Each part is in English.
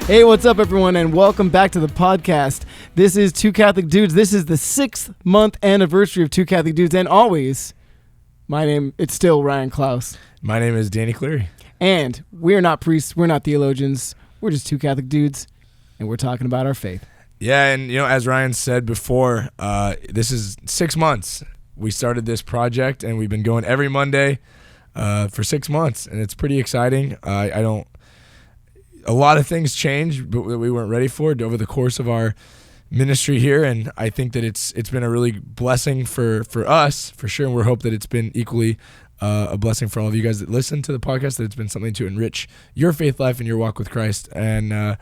Hey, what's up, everyone, and welcome back to the podcast. This is Two Catholic Dudes. This is the 6th-month anniversary of Two Catholic Dudes, and always, it's still Ryan Klaus. My name is Danny Cleary. And we're not priests, we're not theologians, we're just two Catholic dudes, and we're talking about our faith. Yeah, and as Ryan said before, this is 6 months. We started this project, and we've been going every Monday for 6 months, and it's pretty exciting. A lot of things changed, but we weren't ready for it over the course of our ministry here, and I think that it's been a really blessing for us, for sure, and we hope that it's been equally a blessing for all of you guys that listen to the podcast, that it's been something to enrich your faith life and your walk with Christ. And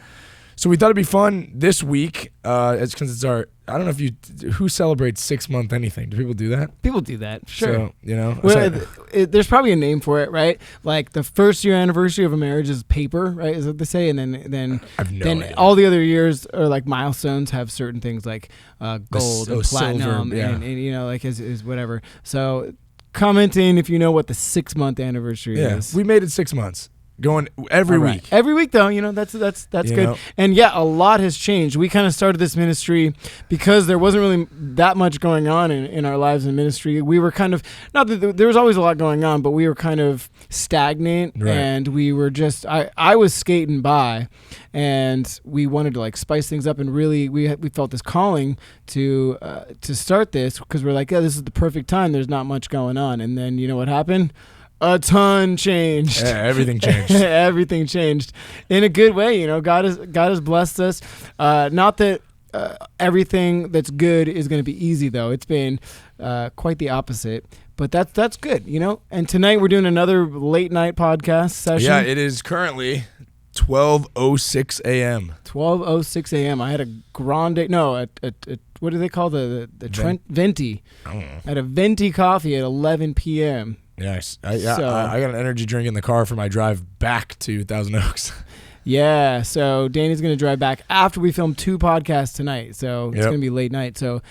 so we thought it'd be fun this week, because it's our, I don't know who celebrates 6 month anything. Do people do that? People do that, sure. So, there's probably a name for it, right? Like the first year anniversary of a marriage is paper, right? Is what they say, and then idea. All the other years are like milestones have certain things like gold and platinum, silver, yeah. and like is whatever. So comment in if you know what the 6 month anniversary is. We made it 6 months. Going every week. Every week, though, that's good. And yeah, a lot has changed. We kind of started this ministry because there wasn't really that much going on in our lives in ministry. We were kind of, not that there was always a lot going on, but we were kind of stagnant, right. And we were just, I was skating by, and we wanted to like spice things up, and really we felt this calling to start this because we're like, yeah, this is the perfect time. There's not much going on. And then you know what happened? A ton changed. Yeah, everything changed. Everything changed in a good way. God has blessed us. Not that everything that's good is going to be easy, though. It's been quite the opposite. But that's good, And tonight we're doing another late night podcast session. Yeah, it is currently 12:06 a.m. 12:06 a.m. I had a grande. No, what do they call the Trent venti? I don't know. I had a venti coffee at 11 p.m. Yes, I got an energy drink in the car for my drive back to Thousand Oaks. Yeah, so Danny's going to drive back after we film 2 podcasts tonight, so it's going to be late night. So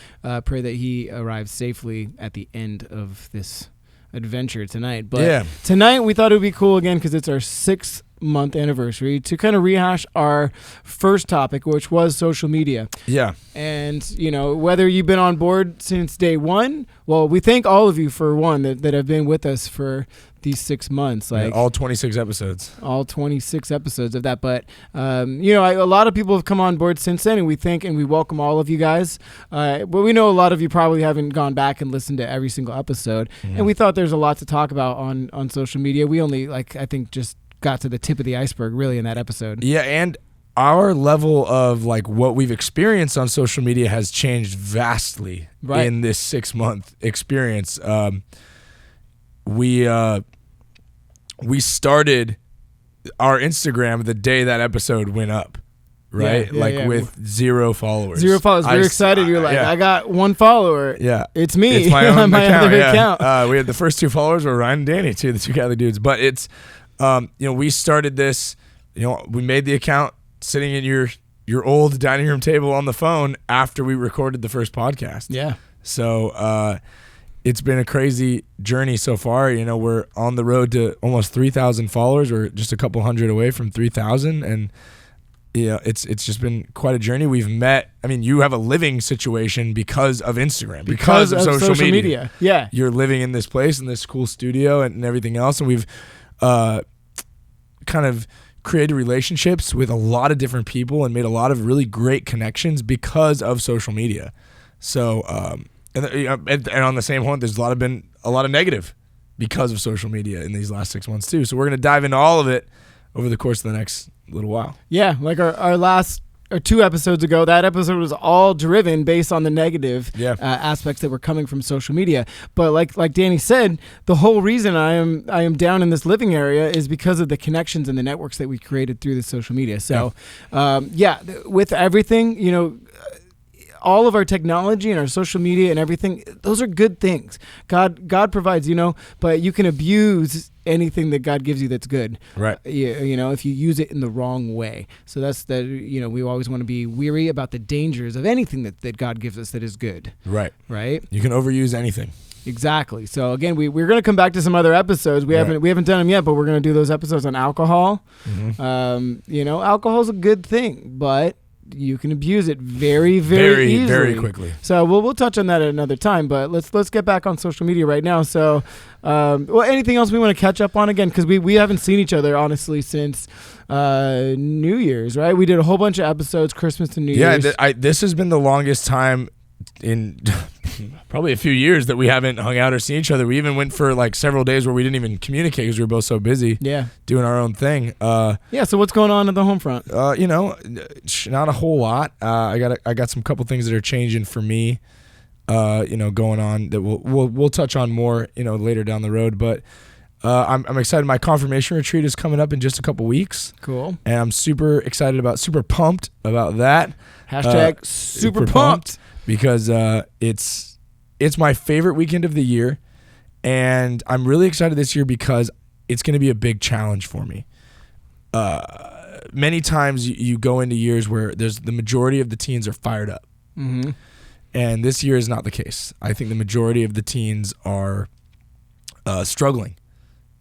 pray that he arrives safely at the end of this adventure tonight. But tonight we thought it would be cool again because it's our 6th month anniversary to kind of rehash our first topic, which was social media. Yeah. And, whether you've been on board since day one, well, we thank all of you for one that have been with us for these 6 months. All 26 episodes. All 26 episodes of that. But, a lot of people have come on board since then, and we thank and we welcome all of you guys. But we know a lot of you probably haven't gone back and listened to every single episode. Mm-hmm. And we thought there's a lot to talk about on social media. We only, I think, just got to the tip of the iceberg really in that episode. Yeah, and our level of what we've experienced on social media has changed vastly in this 6 month experience. We started our Instagram the day that episode went up, right? With 0 followers. 0 followers. We were excited. You're like, I got 1 follower. Yeah. It's me. It's my own my account. Other account. We had the first 2 followers were Ryan and Danny, the 2 Catholic dudes. But it's, we started this, we made the account sitting at your old dining room table on the phone after we recorded the first podcast. Yeah. So it's been a crazy journey so far. We're on the road to almost 3,000 followers. We're just a couple hundred away from 3,000. And, it's just been quite a journey. We've met, you have a living situation because of Instagram, because of social media. Yeah. You're living in this place, in this cool studio and everything else. And we've kind of created relationships with a lot of different people and made a lot of really great connections because of social media. So, and on the same point, there's been a lot of negative because of social media in these last 6 months too. So we're going to dive into all of it over the course of the next little while. Yeah, like our last 2 episodes ago, that episode was all driven based on the negative aspects that were coming from social media. But like Danny said, the whole reason I am down in this living area is because of the connections and the networks that we created through the social media. So, with everything, all of our technology and our social media and everything, those are good things. God provides, but you can abuse anything that God gives you that's good. Right. If you use it in the wrong way. So that's we always want to be weary about the dangers of anything that God gives us that is good. Right. Right. You can overuse anything. Exactly. So again, we're going to come back to some other episodes. We haven't done them yet, but we're going to do those episodes on alcohol. Mm-hmm. Alcohol is a good thing, but you can abuse it very, very easily, very quickly. So we'll touch on that at another time. But let's get back on social media right now. So, anything else we want to catch up on again? Because we haven't seen each other honestly since New Year's, right? We did a whole bunch of episodes, Christmas to New Year's. Yeah, this has been the longest time in probably a few years that we haven't hung out or seen each other. We even went for like several days where we didn't even communicate because we were both so busy doing our own thing. So what's going on at the home front? Not a whole lot. I got some couple things that are changing for me, going on that we'll touch on more, later down the road. But I'm excited. My confirmation retreat is coming up in just a couple weeks. Cool. And I'm super pumped about that. Hashtag super pumped. Because it's my favorite weekend of the year, and I'm really excited this year because it's going to be a big challenge for me. Many times you go into years where there's the majority of the teens are fired up, mm-hmm. and this year is not the case. I think the majority of the teens are struggling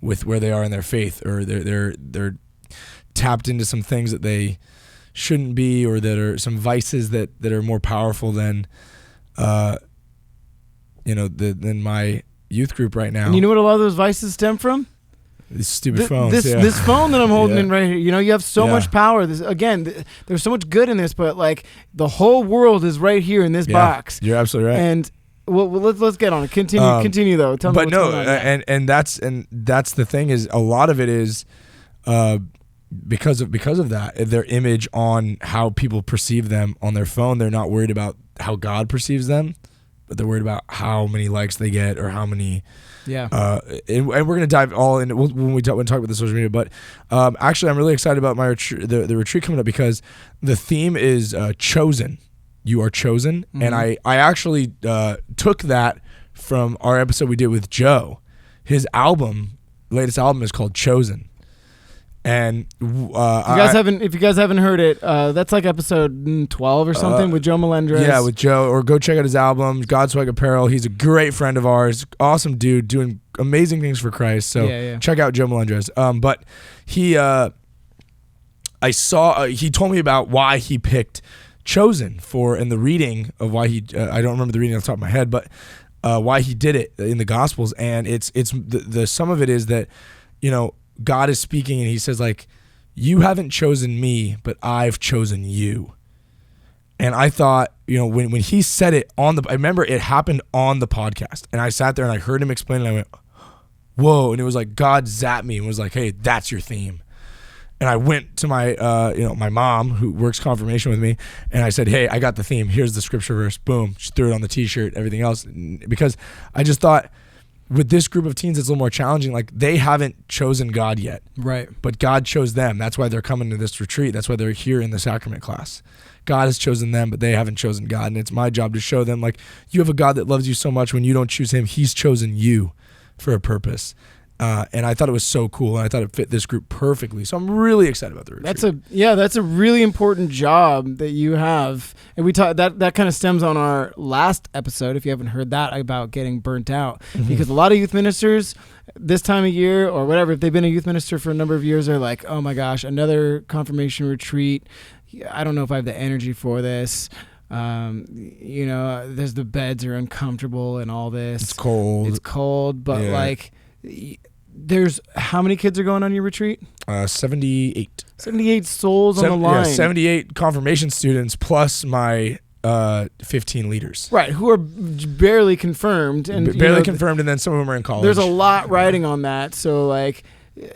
with where they are in their faith, or they're tapped into some things that they shouldn't be, or that are some vices that are more powerful than than my youth group right now. And you know what a lot of those vices stem from? These stupid phones. This phone that I'm holding in right here. You have so much power. There's so much good in this, but like the whole world is right here in this box. You're absolutely right. And let's get on it. Continue though. Tell me what's going on. And that's the thing, is a lot of it is because of that, their image on how people perceive them on their phone. They're not worried about how God perceives them, but they're worried about how many likes they get or how many. And we're gonna dive all in when we talk about the social media. But actually, I'm really excited about my the retreat coming up, because the theme is chosen. You are chosen, mm-hmm. and I actually took that from our episode we did with Joe. His latest album is called Chosen. And if you guys haven't heard it, that's like episode 12 or something with Joe Melendrez. Yeah, with Joe. Or go check out his album, Godswag Apparel. He's a great friend of ours, awesome dude, doing amazing things for Christ. So check out Joe Melendrez. But he told me about why he picked Chosen in the reading of why he. I don't remember the reading off the top of my head, but why he did it in the Gospels, and it's the sum of it is that God is speaking, and he says, like, you haven't chosen me, but I've chosen you. And I thought, when he said it I remember it happened on the podcast, and I sat there and I heard him explain it, and I went, whoa. And it was like God zapped me and was like, hey, that's your theme. And I went to my, my mom, who works confirmation with me, and I said, hey, I got the theme. Here's the scripture verse. Boom. She threw it on the t-shirt, everything else. Because I just thought, with this group of teens, it's a little more challenging. Like, they haven't chosen God yet. Right. But God chose them. That's why they're coming to this retreat. That's why they're here in the sacrament class. God has chosen them, but they haven't chosen God. And it's my job to show them, like, you have a God that loves you so much. When you don't choose him, he's chosen you for a purpose. And I thought it was so cool, and I thought it fit this group perfectly. So I'm really excited about the retreat. That's a really important job that you have. And we talk that kind of stems on our last episode, if you haven't heard that, about getting burnt out. Mm-hmm. Because a lot of youth ministers this time of year or whatever, if they've been a youth minister for a number of years, they're like, oh my gosh, another confirmation retreat. I don't know if I have the energy for this. There's the beds are uncomfortable and all this. It's cold, but there's how many kids are going on your retreat? 78. 78 souls on the line. Yeah, 78 confirmation students plus my 15 leaders. Right, who are barely confirmed. And confirmed, and then some of them are in college. There's a lot riding on that. So, like,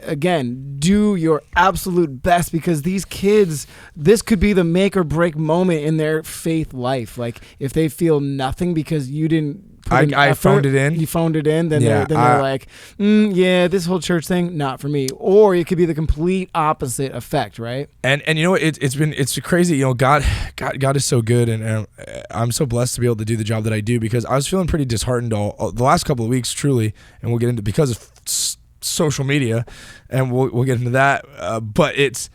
again, do your absolute best, because these kids, this could be the make or break moment in their faith life. Like, if they feel nothing because you didn't I phoned it in. You phoned it in, then they're like, this whole church thing, not for me. Or it could be the complete opposite effect, right? And it's crazy. God is so good, and I'm so blessed to be able to do the job that I do, because I was feeling pretty disheartened all the last couple of weeks, truly, and we'll get into because of social media, and we'll get into that. But it's.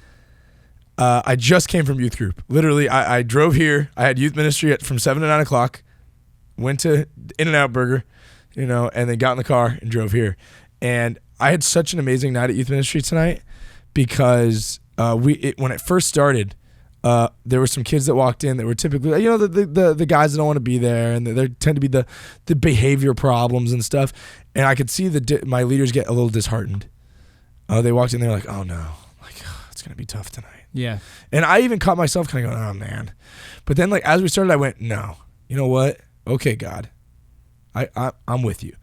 I just came from youth group. Literally, I drove here. I had youth ministry from 7 to 9 o'clock. Went to In-N-Out Burger, and then got in the car and drove here. And I had such an amazing night at youth ministry tonight because when it first started, there were some kids that walked in that were typically, the guys that don't want to be there, and they tend to be the behavior problems and stuff. And I could see my leaders get a little disheartened. They walked in, they're like, oh no, it's gonna be tough tonight. Yeah. And I even caught myself kind of going, oh man. But then as we started, I went, no, you know what? Okay, God, I'm with you.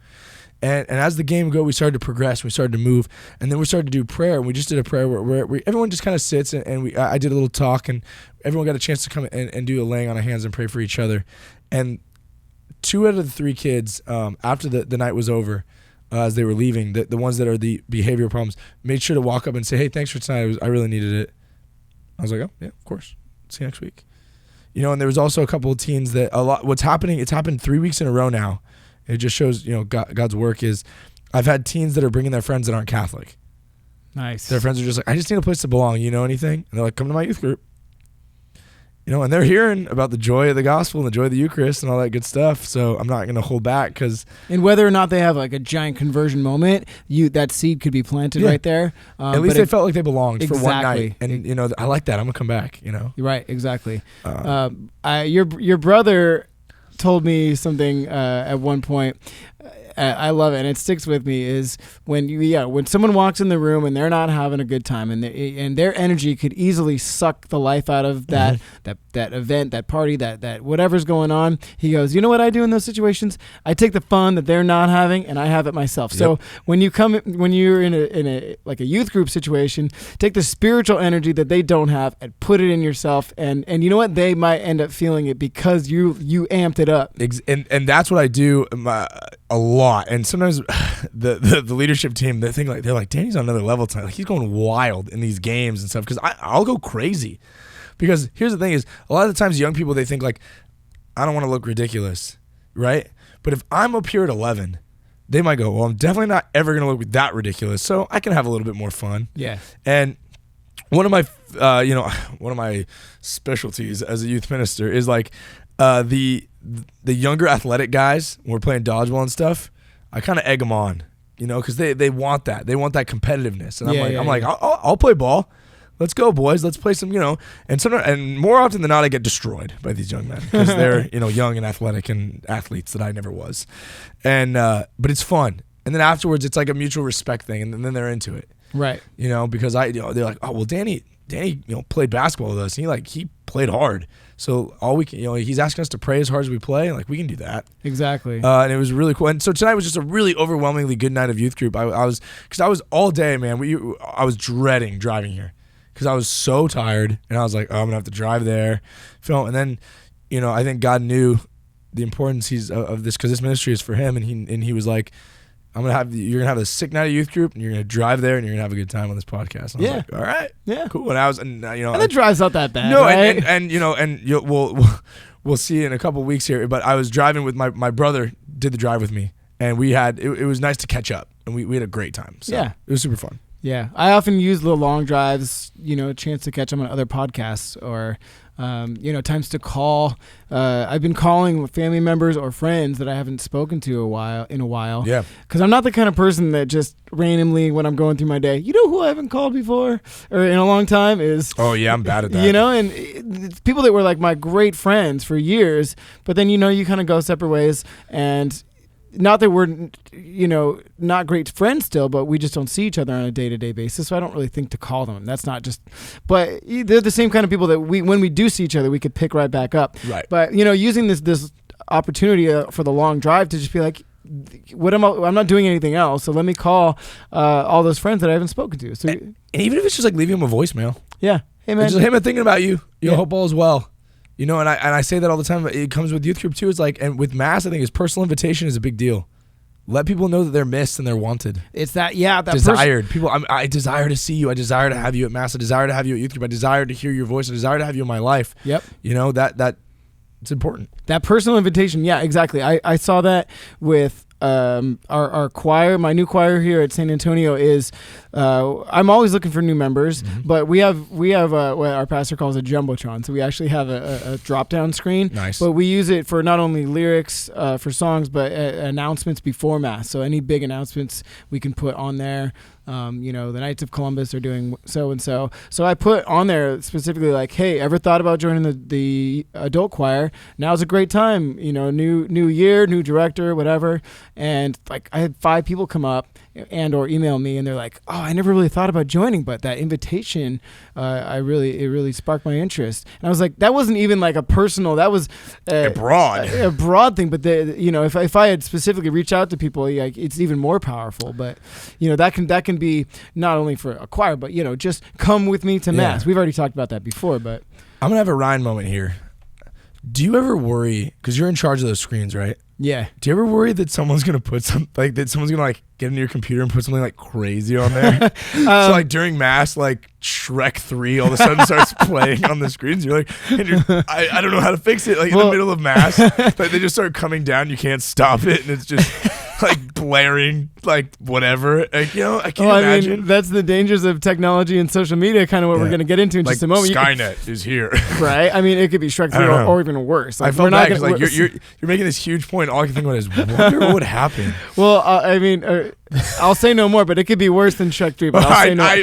And as the game go, we started to progress, we started to move, and then we started to do prayer. And we just did a prayer where everyone just kind of sits, and I did a little talk, and everyone got a chance to come and do a laying on of hands and pray for each other. And 2 out of the 3 kids, after the night was over, as they were leaving, the ones that are the behavioral problems, made sure to walk up and say, hey, thanks for tonight. I really needed it. I was like, oh, yeah, of course. See you next week. And there was also a couple of teens that what's happening, it's happened 3 weeks in a row now. It just shows, God's work is, I've had teens that are bringing their friends that aren't Catholic. Nice. Their friends are just like, I just need a place to belong. You know anything? And they're like, come to my youth group. And they're hearing about the joy of the gospel and the joy of the Eucharist and all that good stuff. So I'm not going to hold back and whether or not they have a giant conversion moment, that seed could be planted right there. At least they felt like they belonged for one night. And, I like that. I'm going to come back, Right, exactly. Your brother told me something at one point. I love it, and it sticks with me, is when someone walks in the room and they're not having a good time, and their energy could easily suck the life out of that event, that party, that whatever's going on. He goes, you know what I do in those situations? I take the fun that they're not having, and I have it myself. Yep. So when you're in a youth group situation, take the spiritual energy that they don't have and put it in yourself, and you know what? They might end up feeling it because you amped it up. And that's what I do a lot. And sometimes the leadership team, they're like, Danny's on another level tonight. He's going wild in these games and stuff, because I'll go crazy. Because here's the thing is, a lot of the times young people, they think I don't want to look ridiculous, right? But if I'm up here at 11, they might go, well, I'm definitely not ever going to look that ridiculous, so I can have a little bit more fun. Yeah. And one of my specialties as a youth minister is the younger athletic guys, when we're playing dodgeball and stuff, I kind of egg them on, because they want that. They want that competitiveness. And I'm like, I'll play ball. Let's go, boys. Let's play some, and more often than not, I get destroyed by these young men because they're, young and athletic and athletes that I never was. And, but it's fun. And then afterwards, it's like a mutual respect thing. And then they're into it. Right. Because they're like, oh, well, Danny, played basketball with us. And he played hard. So all we can, he's asking us to pray as hard as we play. And we can do that. Exactly. And it was really cool. And so tonight was just a really overwhelmingly good night of youth group. I was all day, man. I was dreading driving here because I was so tired. And I was like, oh, I'm going to have to drive there, film. And then, I think God knew the importance of this, because this ministry is for him. And he was like, you're gonna have a sick night of youth group, and you're gonna drive there, and you're gonna have a good time on this podcast. And I was like, all right, yeah, cool. And and the drive's not that bad. No, right? we'll see in a couple weeks here. But I was driving with my brother, did the drive with me, and it was nice to catch up, and we had a great time. So it was super fun. Yeah, I often use the long drives, a chance to catch up on other podcasts or. Times to call. I've been calling family members or friends that I haven't spoken to in a while. Yeah. Because I'm not the kind of person that just randomly, when I'm going through my day, who I haven't called before or in a long time is. Oh yeah, I'm bad at that. And it's people that were my great friends for years, but then you kind of go separate ways, and. Not that we're, not great friends still, but we just don't see each other on a day-to-day basis, so I don't really think to call them. That's not just, but they're the same kind of people that when we do see each other, we could pick right back up. Right. But, using this opportunity for the long drive to just be like, I'm not doing anything else, so let me call all those friends that I haven't spoken to. So, and even if it's just leaving them a voicemail. Yeah. Hey, man. Just, hey, man, thinking about you. Hope all is well. And I say that all the time. It comes with youth group too. It's and with Mass, I think his personal invitation is a big deal. Let people know that they're missed and they're wanted. It's that desired. People, I desire to see you. I desire to have you at Mass. I desire to have you at youth group. I desire to hear your voice. I desire to have you in my life. Yep. That it's important. That personal invitation. Yeah, exactly. I saw that with our choir. My new choir here at San Antonio is I'm always looking for new members, but we have what our pastor calls a jumbotron. So we actually have a drop down screen. Nice. But we use it for not only lyrics for songs, but announcements before Mass. So any big announcements we can put on there. The Knights of Columbus are doing so and so. So I put on there specifically like, hey, ever thought about joining the adult choir? Now's a great time. New year, new director, whatever. And like I had 5 people come up and or email me, and they're like, oh, I never really thought about joining, but that invitation, it really sparked my interest. And I was like, that wasn't even like a personal, that was a broad thing. But if I had specifically reached out to people, like it's even more powerful. But that can be not only for a choir, but just come with me to Mass. We've already talked about that before, but I'm gonna have a Ryan moment here. Do you ever worry, because you're in charge of those screens, right? Yeah. Do you ever worry that someone's gonna put get into your computer and put something like crazy on there? So like during Mass, like Shrek 3 all of a sudden starts playing on the screens. You're like, I don't know how to fix it. Like in the middle of Mass, like they just start coming down. You can't stop it, and it's just like blaring, like whatever. Like, I can't imagine. I mean, that's the dangers of technology and social media. Kind of what we're gonna get into in just a moment. Skynet is here, right? I mean, it could be Shrek 3 or even worse. Like, I felt bad because like you're making this huge point. All I can think about is wonder what would happen. Well, I'll say no more, but it could be worse than Shrek 3. But I'll say no.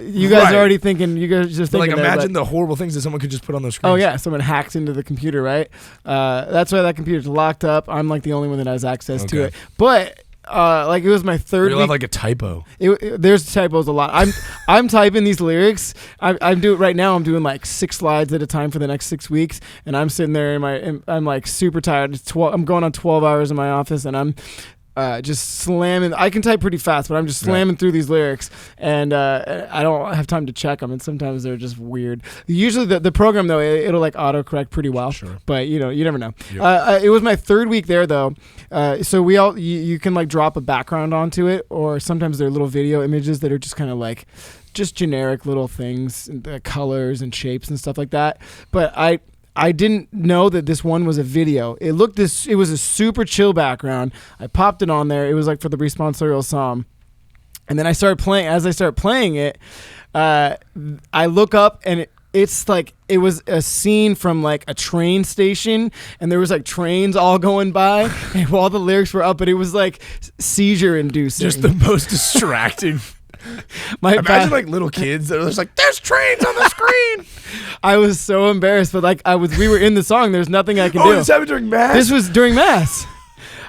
You guys are already thinking. You guys just thinking. Like imagine the horrible things that someone could just put on those screens. Oh yeah, someone hacks into the computer, right? That's why that computer's locked up. I'm like the only one that has access to it. But like it was my third. You'll have like a typo. There's typos a lot. I'm typing these lyrics. I'm doing right now. I'm doing like 6 slides at a time for the next 6 weeks, and I'm sitting there I'm like super tired. I'm going on 12 hours in my office, and I'm just slamming. I can type pretty fast, but I'm just slamming through these lyrics, and I don't have time to check them, and sometimes they're just weird. Usually the program, though, it'll like autocorrect pretty well, sure. But you never know. Yep. It was my 3rd week there, though, so you can like drop a background onto it, or sometimes they're little video images that are just kind of like just generic little things, colors and shapes and stuff like that. But I didn't know that this one was a video. It was a super chill background. I popped it on there. It was like for the responsorial psalm. And then as I start playing it, I look up, and it's like it was a scene from like a train station, and there was like trains all going by, and while the lyrics were up, but it was like seizure inducing. Just the most distracting. Imagine like little kids that are just like, there's trains on the screen. I was so embarrassed, but like we were in the song. There's nothing I can do. Oh, this happened during Mass? This was during Mass.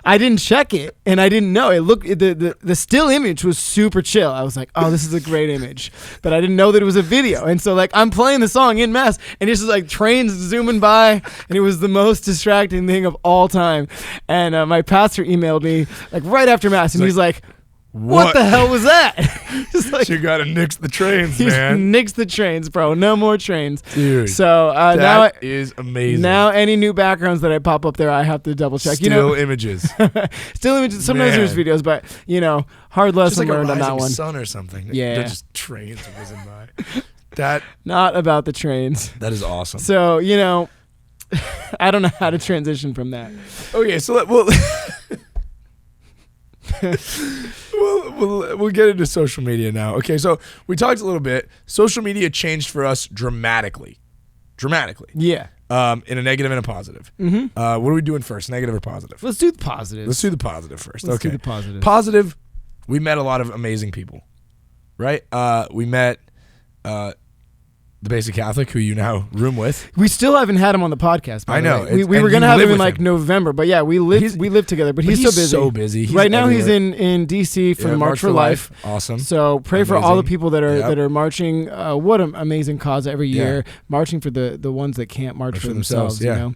I didn't check it, and I didn't know. The still image was super chill. I was like, oh, this is a great image. But I didn't know that it was a video. And so like I'm playing the song in Mass, and it's just like trains zooming by, and it was the most distracting thing of all time. And my pastor emailed me like right after Mass, and he's like, what the hell was that? Like, you gotta nix the trains, man. Nix the trains, bro. No more trains. Dude. So that is amazing. Now any new backgrounds that I pop up there, I have to double check. Still images. Still images. Sometimes there's videos, but hard lesson like learned on that one. Sun or something. Yeah. They're just trains whizzing by. Not about the trains. That is awesome. So I don't know how to transition from that. Okay, so we'll get into social media now. Okay, so we talked a little bit. Social media changed for us dramatically. Yeah. In a negative and a positive. Mm-hmm. What are we doing first, negative or positive? Let's do the positive. Let's do the positive first. Let's do the positive. Positive, we met a lot of amazing people, right? We met the Basic Catholic, who you now room with. We still haven't had him on the podcast. I know. We were gonna have him in like November, but yeah, we live together. But he's so busy. He's right now he's in DC for the March for Life. Awesome. So pray for all the people that are marching. What an amazing cause every year, marching for the ones that can't march for themselves. Yeah.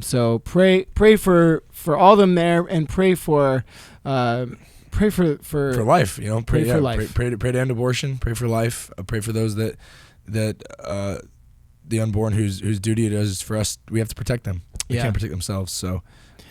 So pray for all of them there, and pray for life. Pray for life. Pray to end abortion. Pray for life. Pray for those that the unborn whose duty it is for us. We have to protect them. They can't protect themselves. So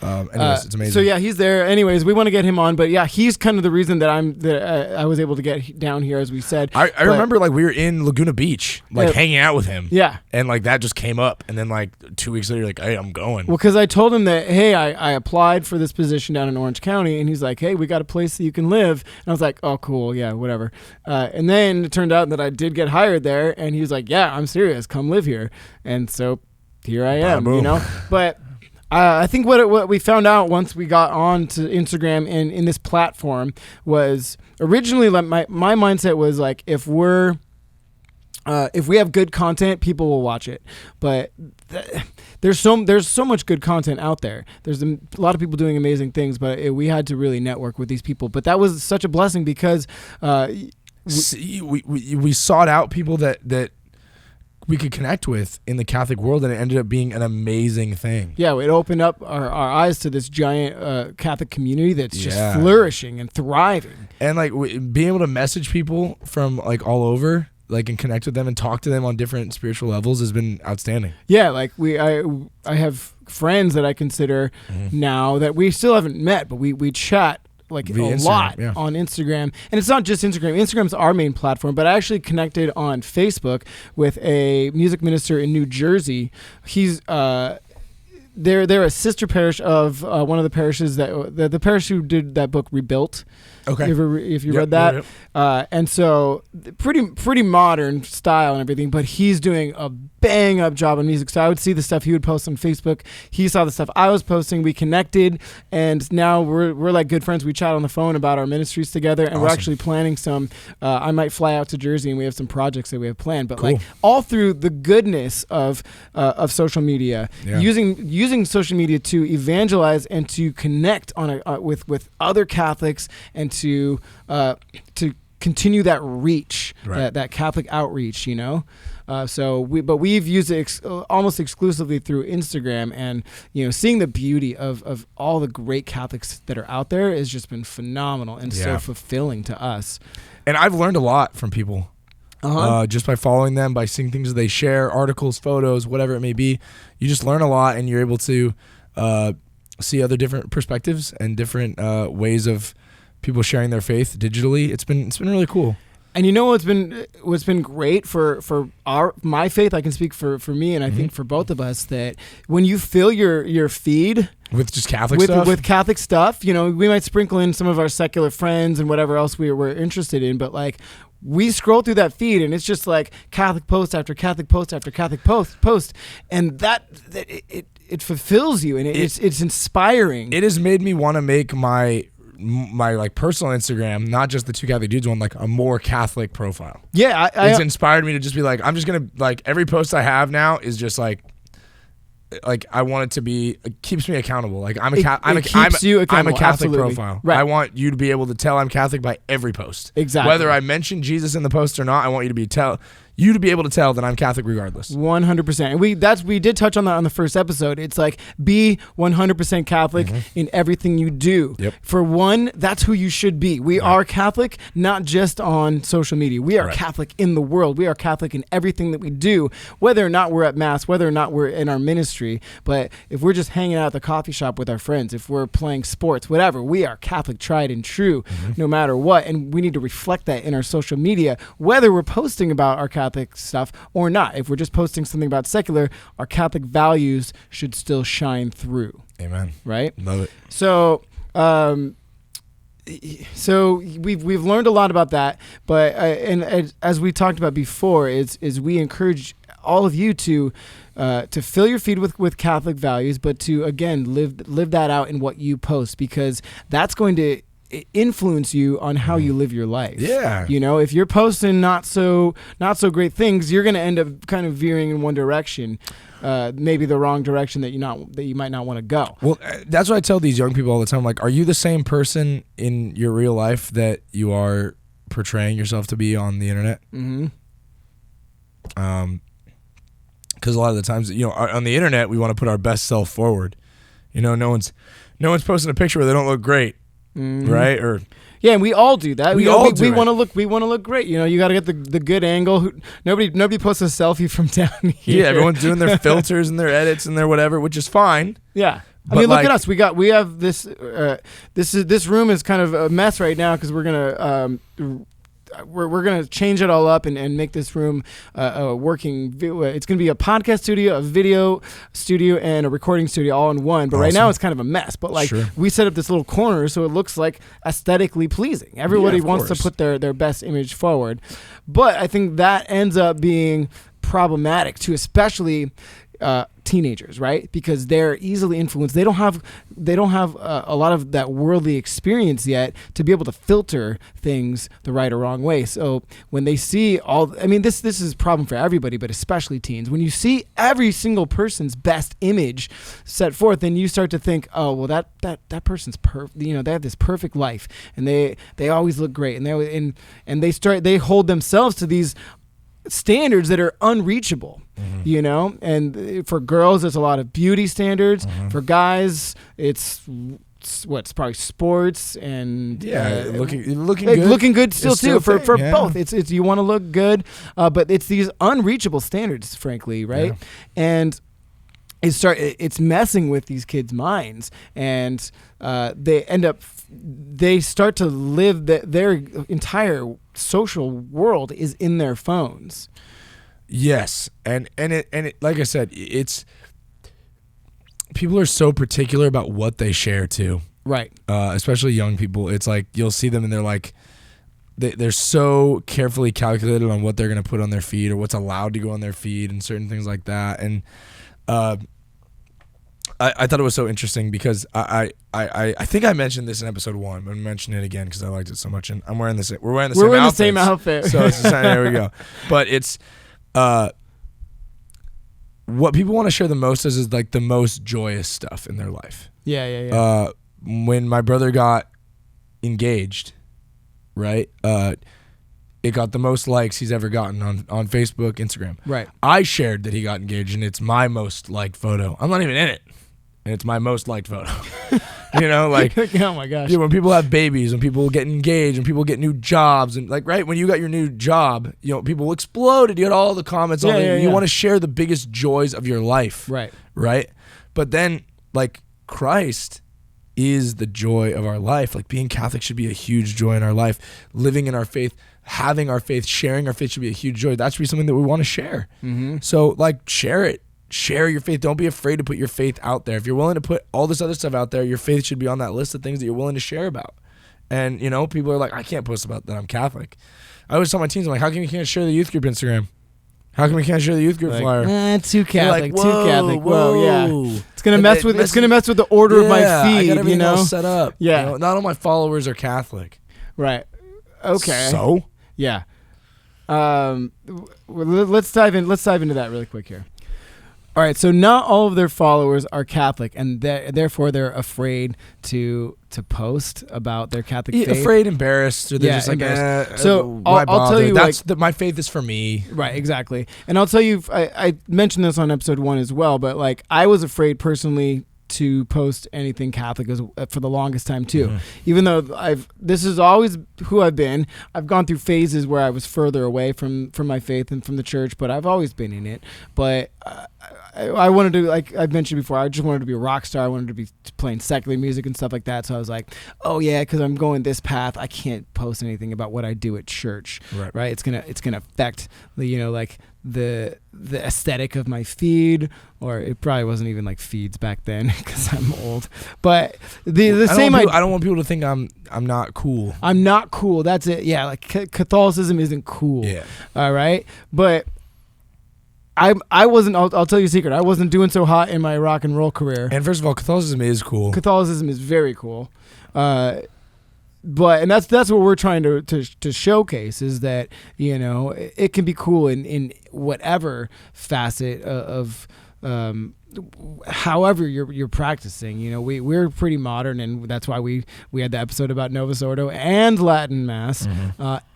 Anyways, it's amazing. So yeah, he's there. Anyways, we want to get him on, but yeah, he's kind of the reason that I was able to get down here, as we said. I remember like we were in Laguna Beach, like hanging out with him. Yeah. And like that just came up, and then like 2 weeks later, like, hey, I'm going. Well, because I told him that, hey, I applied for this position down in Orange County, and he's like, hey, we got a place that you can live. And I was like, oh, cool, yeah, whatever. And then it turned out that I did get hired there, and he was like, yeah, I'm serious, come live here. And so here I am, you know. But I think what we found out once we got on to Instagram and in this platform was originally, like, my mindset was like, if we have good content, people will watch it. But there's so much good content out there. There's a lot of people doing amazing things, but we had to really network with these people. But that was such a blessing because we sought out people that we could connect with in the Catholic world, and it ended up being an amazing thing. Yeah, it opened up our eyes to this giant Catholic community that's just flourishing and thriving. And like being able to message people from like all over, like, and connect with them and talk to them on different spiritual levels has been outstanding. Yeah, like I have friends that I consider now that we still haven't met, but we chat like a lot on Instagram. And it's not just Instagram. Instagram's our main platform, but I actually connected on Facebook with a music minister in New Jersey. He's they're a sister parish of one of the parishes that the parish who did that book Rebuilt. Okay. If you read that. And so pretty modern style and everything, but he's doing a bang up job on music. So I would see the stuff he would post on Facebook. He saw the stuff I was posting. We connected, and now we're like good friends. We chat on the phone about our ministries together, and we're actually planning some. I might fly out to Jersey, and we have some projects that we have planned. But like all through the goodness of social media, using social media to evangelize and to connect on with other Catholics and to continue that reach, that Catholic outreach, you know. We've used it almost exclusively through Instagram, and you know, seeing the beauty of all the great Catholics that are out there has just been phenomenal and so fulfilling to us. And I've learned a lot from people. Just by following them, by seeing things that they share, articles, photos, whatever it may be. You just learn a lot, and you're able to see other different perspectives and different ways of people sharing their faith digitally. It's been really cool. And you know what's been great for my faith, I can speak for me, and I think for both of us, that when you fill your feed with just Catholic stuff, with Catholic stuff, you know, we might sprinkle in some of our secular friends and whatever else we're interested in, but like, we scroll through that feed and it's just like Catholic post after Catholic post after Catholic post, and that it fulfills you, and it's inspiring. It has made me want to make my like personal Instagram, not just the Two Catholic Dudes one, like a more Catholic profile. Yeah, it's inspired me to just be like, I'm just gonna, like, every post I have now is just like I want it to be, it keeps me accountable. Like I'm a Catholic absolutely. Profile. Right. I want you to be able to tell I'm Catholic by every post. Exactly. Whether I mention Jesus in the post or not, I want you to be able to tell that I'm Catholic regardless. 100%. And we did touch on that on the first episode. It's like, be 100% Catholic in everything you do. Yep. For one, that's who you should be. We are Catholic, not just on social media. We are Catholic in the world. We are Catholic in everything that we do, whether or not we're at Mass, whether or not we're in our ministry. But if we're just hanging out at the coffee shop with our friends, if we're playing sports, whatever, we are Catholic, tried and true, no matter what. And we need to reflect that in our social media, whether we're posting about our Catholic stuff or not. If we're just posting something about secular, our Catholic values should still shine through. Amen. Right? Love it. So we've learned a lot about that, but and as we talked about before, is we encourage all of you to fill your feed with Catholic values, but to again live that out in what you post, because that's going to influence you on how you live your life. Yeah. You know, if you're posting not so great things, you're going to end up kind of veering in one direction, maybe the wrong direction that you might not want to go. Well, that's what I tell these young people all the time. Like, are you the same person in your real life that you are portraying yourself to be on the internet? Because a lot of the times, you know, on the internet, we want to put our best self forward. You know, no one's posting a picture where they don't look great. Right? Or yeah, and we all do that. We want to look great. You know, you got to get the good angle. Nobody posts a selfie from down here. Yeah, everyone's doing their filters and their edits and their whatever, which is fine. Yeah. I mean, look at us. We have this. This room is kind of a mess right now because we're gonna change it all up and make this room a working. It's gonna be a podcast studio, a video studio, and a recording studio all in one. But right now it's kind of a mess. But we set up this little corner so it looks like aesthetically pleasing. Everybody wants to put their best image forward. But I think that ends up being problematic too, especially teenagers, right? Because they're easily influenced. They don't have a lot of that worldly experience yet to be able to filter things the right or wrong way. So when they see this is a problem for everybody, but especially teens. When you see every single person's best image set forth, then you start to think, oh, well, that person's perfect. You know, they have this perfect life, and they always look great, and they hold themselves to these standards that are unreachable, you know. And for girls, there's a lot of beauty standards. For guys, it's probably sports and looking good still too. For both, it's you want to look good, but it's these unreachable standards, frankly, right? Yeah. And it's messing with these kids' minds, and they start to live their entire social world is in their phones. Yes, and it like I said, it's people are so particular about what they share too. Right. Especially young people. It's like you'll see them and they're like they're so carefully calculated on what they're going to put on their feed or what's allowed to go on their feed and certain things like that. And I thought it was so interesting because I think I mentioned this in episode 1, but I'm mentioning it again because I liked it so much. And we're wearing the same outfit. So it's there we go. But it's what people want to share the most is like the most joyous stuff in their life. Yeah. When my brother got engaged, right? It got the most likes he's ever gotten on Facebook, Instagram. Right. I shared that he got engaged, and it's my most liked photo. I'm not even in it. And it's my most liked photo. You know, like, oh my gosh. When people have babies, when people get engaged, when people get new jobs, and like, right, when you got your new job, you know, people exploded. You had all the comments on it. You want to share the biggest joys of your life. Right. Right. But then, like, Christ is the joy of our life. Like, being Catholic should be a huge joy in our life. Living in our faith, having our faith, sharing our faith should be a huge joy. That should be something that we want to share. Mm-hmm. So, like, share it. Share your faith. Don't be afraid to put your faith out there. If you're willing to put all this other stuff out there, your faith should be on that list of things that you're willing to share about. And, you know, people are like, I can't post about that I'm Catholic. I always tell my teens, I'm like, how come you can't share the youth group Instagram? How come we can't share the youth group flyer? Too Catholic, like, too Catholic. Whoa, yeah. It's gonna mess with the order of my feed. I got everything all set up. Yeah. You know, not all my followers are Catholic. Right. Okay. So? Yeah. Let's dive into that really quick here. All right, so not all of their followers are Catholic, and therefore they're afraid to post about their Catholic faith. Afraid, embarrassed, or they're just like, so I'll tell you, my faith is for me. Right, exactly. And I'll tell you, I mentioned this on episode 1 as well, but like I was afraid personally to post anything Catholic for the longest time too. Mm-hmm. Even though this is always who I've been. I've gone through phases where I was further away from my faith and from the church, but I've always been in it. But I wanted to, like I mentioned before, I just wanted to be a rock star. I wanted to be playing secular music and stuff like that. So I was like, oh yeah, because I'm going this path, I can't post anything about what I do at church. Right? It's gonna affect the aesthetic of my feed, or it probably wasn't even like feeds back then because I'm old. But the same. I don't want people to think I'm not cool. I'm not cool. That's it. Yeah, like Catholicism isn't cool. Yeah. All right, but I wasn't. I'll tell you a secret. I wasn't doing so hot in my rock and roll career. And first of all, Catholicism is cool. Catholicism is very cool. But that's what we're trying to showcase is that, you know, it can be cool in whatever facet of however you're practicing. You know, we're pretty modern, and that's why we had the episode about Novus Ordo and Latin Mass,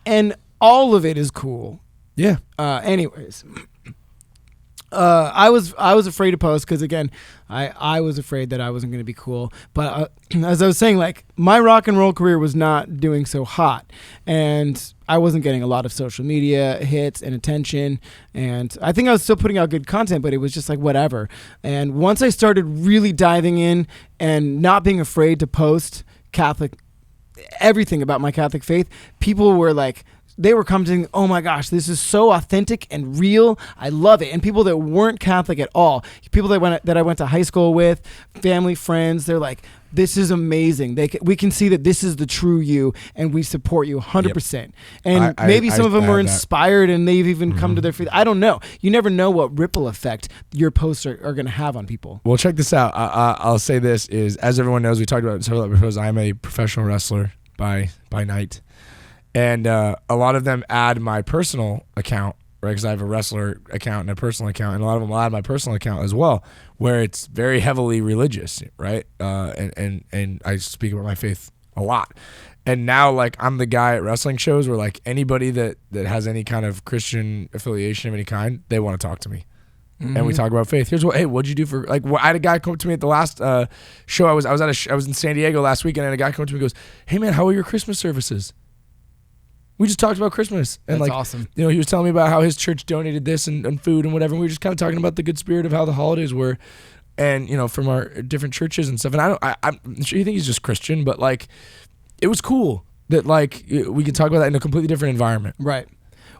and all of it is cool. Yeah. Anyways. I was afraid to post because, again, I was afraid that I wasn't going to be cool. But as I was saying, like, my rock and roll career was not doing so hot, and I wasn't getting a lot of social media hits and attention. And I think I was still putting out good content, but it was just like whatever. And once I started really diving in and not being afraid to post everything about my Catholic faith, people were like, they were commenting, oh my gosh, this is so authentic and real. I love it. And people that weren't Catholic at all, people that I went to high school with, family, friends, they're like, this is amazing. We can see that this is the true you, and we support you 100%. Yep. And maybe some of them were inspired, and they've even come to their faith. I don't know. You never know what ripple effect your posts are going to have on people. Well, check this out. I'll say this is, as everyone knows, we talked about several episodes, I'm a professional wrestler by night. And a lot of them add my personal account, right? Because I have a wrestler account and a personal account, and a lot of them will add my personal account as well, where it's very heavily religious, right? And I speak about my faith a lot. And now, like, I'm the guy at wrestling shows where, like, anybody that has any kind of Christian affiliation of any kind, they want to talk to me. Mm-hmm. And we talk about faith. Here's what'd you do for, like, I had a guy come up to me at the last show. I was in San Diego last weekend, and a guy came up to me and goes, hey man, how are your Christmas services? We just talked about Christmas. And that's awesome. You know, he was telling me about how his church donated this and food and whatever. And we were just kind of talking about the good spirit of how the holidays were, and, you know, from our different churches and stuff. And I'm sure you think he's just Christian, but, like, it was cool that, like, we could talk about that in a completely different environment. Right.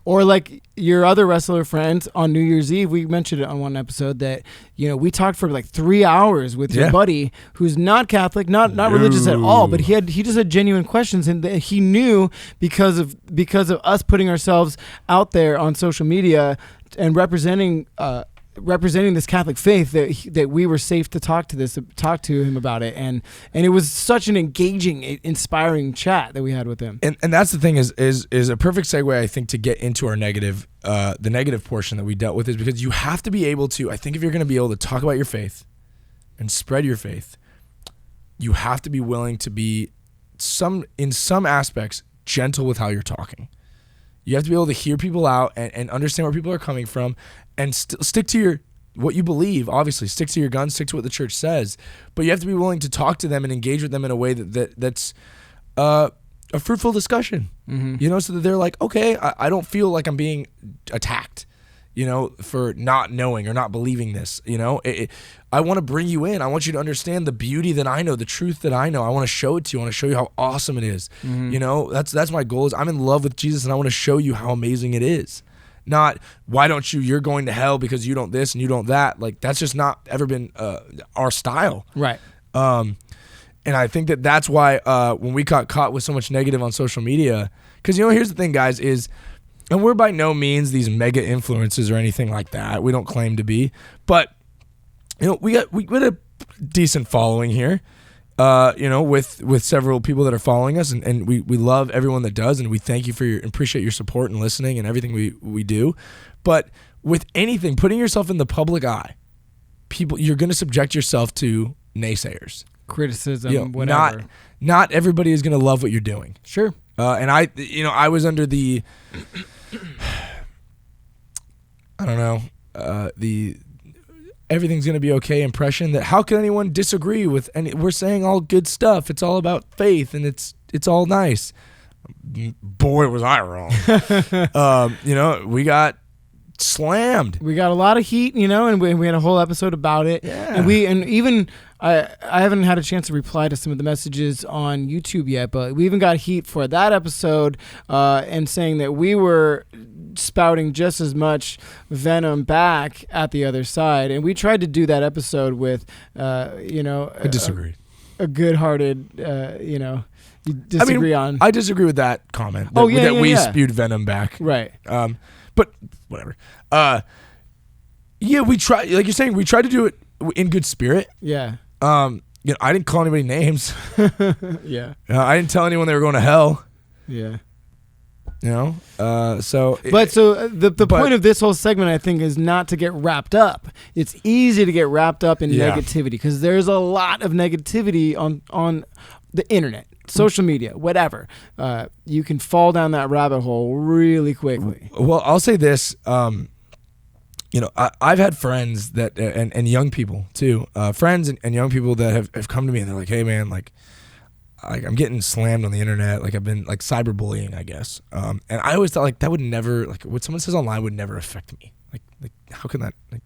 Or like your other wrestler friends on New Year's Eve, we mentioned it on one episode that, you know, we talked for like 3 hours with your buddy who's not Catholic, not religious at all, but he just had genuine questions, and he knew because of us putting ourselves out there on social media and representing this Catholic faith that we were safe to talk to him about it, and it was such an engaging, inspiring chat that we had with him. And that's the thing is a perfect segue, I think, to get into our negative, the negative portion that we dealt with, is because you have to be able to, I think, if you're going to be able to talk about your faith and spread your faith, you have to be willing to be in some aspects gentle with how you're talking. You have to be able to hear people out and understand where people are coming from, and stick to what you believe. Obviously, stick to your guns, stick to what the church says. But you have to be willing to talk to them and engage with them in a way that's a fruitful discussion. Mm-hmm. You know, so that they're like, okay, I don't feel like I'm being attacked, you know, for not knowing or not believing this. You know, I want to bring you in. I want you to understand the beauty that I know, the truth that I know. I want to show it to you. I want to show you how awesome it is. Mm-hmm. You know, that's my goal. Is I'm in love with Jesus, and I want to show you how amazing it is. Not, why don't you're going to hell because you don't this and you don't that. Like, that's just not ever been our style. Right. And I think that's why when we got caught with so much negative on social media, because, you know, here's the thing, guys, is, and we're by no means these mega influencers or anything like that. We don't claim to be. But, you know, we got a decent following here. You know, with several people that are following us, and we love everyone that does, and we thank you for appreciate your support and listening and everything we do. But with anything, putting yourself in the public eye, you're going to subject yourself to naysayers, criticism, you know, whatever. Not everybody is going to love what you're doing. Sure. And I was under the, I don't know, the everything's going to be okay impression that how can anyone disagree with any, we're saying all good stuff. It's all about faith, and it's all nice. Boy, was I wrong. You know, we got slammed. We got a lot of heat, you know, and we had a whole episode about it. Yeah. And even I haven't had a chance to reply to some of the messages on YouTube yet, but we even got heat for that episode, and saying that we were spouting just as much venom back at the other side. And we tried to do that episode with, you know, I disagree. A good-hearted, you know, you disagree on. I disagree with that comment. We spewed venom back. Right. But whatever. Yeah, we try. Like you're saying, we tried to do it in good spirit. Yeah. You know, I didn't call anybody names. Yeah. I didn't tell anyone they were going to hell. Yeah. You know. The point of this whole segment, I think, is not to get wrapped up. It's easy to get wrapped up in negativity, because there's a lot of negativity on the internet, social media, whatever. You can fall down that rabbit hole really quickly. Well, I'll say this. you know, I've had friends that and young people too, friends and young people that have come to me and they're like, hey man, like I'm getting slammed on the internet, like I've been like cyberbullying, I guess. And I always thought like that would never, like what someone says online would never affect me. Like how can that, like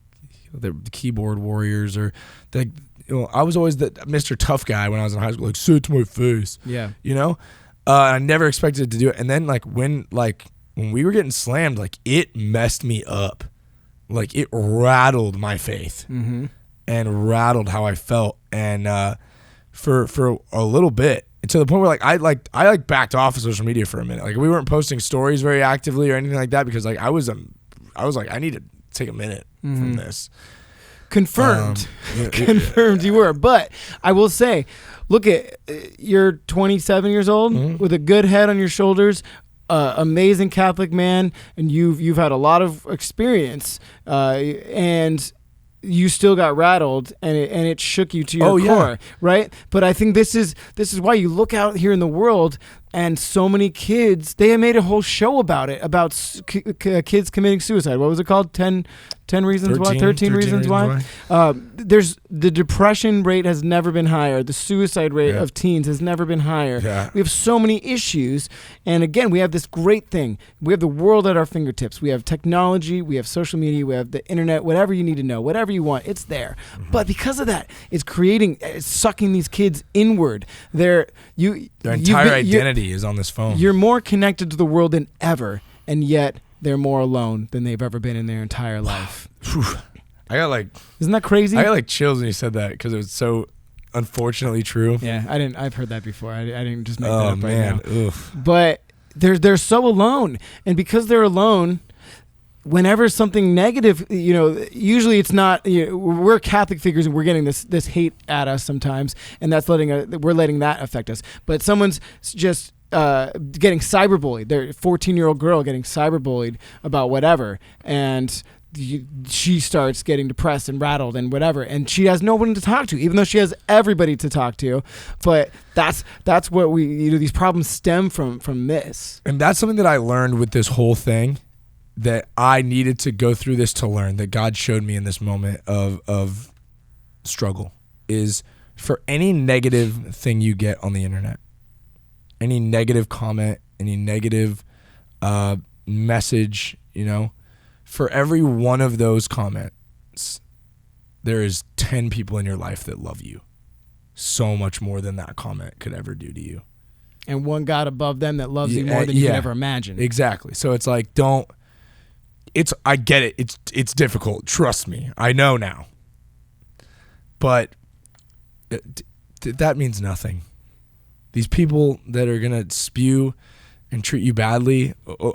the keyboard warriors or like, you know, I was always the Mr. Tough guy when I was in high school, like say it to my face. Yeah. You know? I never expected to do it. And then like when we were getting slammed, like it messed me up. Like it rattled my faith and rattled how I felt. And for a little bit, to the point where like I backed off of social media for a minute. Like we weren't posting stories very actively or anything like that because like I was like I need to take a minute from this. Confirmed. Confirmed you were. But I will say, look at you're 27 years old with a good head on your shoulders, amazing Catholic man, and you've had a lot of experience, and you still got rattled and it shook you to your core, right? But I think this is why you look out here in the world and so many kids, they have made a whole show about it, about kids committing suicide. What was it called? 10 reasons why? 13 reasons why? There's the depression rate has never been higher. The suicide rate of teens has never been higher. Yeah. We have so many issues. And again, we have this great thing. We have the world at our fingertips. We have technology. We have social media. We have the internet. Whatever you need to know, whatever you want, it's there. But because of that, it's sucking these kids inward. Their entire identity is on this phone. You're more connected to the world than ever, and yet they're more alone than they've ever been in their entire life. I got like, isn't that crazy? I got like chills when you said that because it was so unfortunately true. Yeah, I've heard that before. I didn't just make that up right now. Oof. But they're so alone, and because they're alone, whenever something negative, you know, usually it's not. You know, we're Catholic figures, and we're getting this hate at us sometimes, and that's we're letting that affect us. But someone's just getting cyberbullied. They're a 14-year-old girl getting cyberbullied about whatever, and she starts getting depressed and rattled and whatever, and she has no one to talk to, even though she has everybody to talk to. But that's what these problems stem from this. And that's something that I learned with this whole thing, that I needed to go through this to learn, that God showed me in this moment of struggle, is for any negative thing you get on the internet, any negative comment, any negative message, you know, for every one of those comments, there is 10 people in your life that love you so much more than that comment could ever do to you. And one God above them that loves you more than you could ever imagine. Exactly. So it's like, I get it. It's difficult. Trust me. I know now. But that means nothing. These people that are going to spew and treat you badly,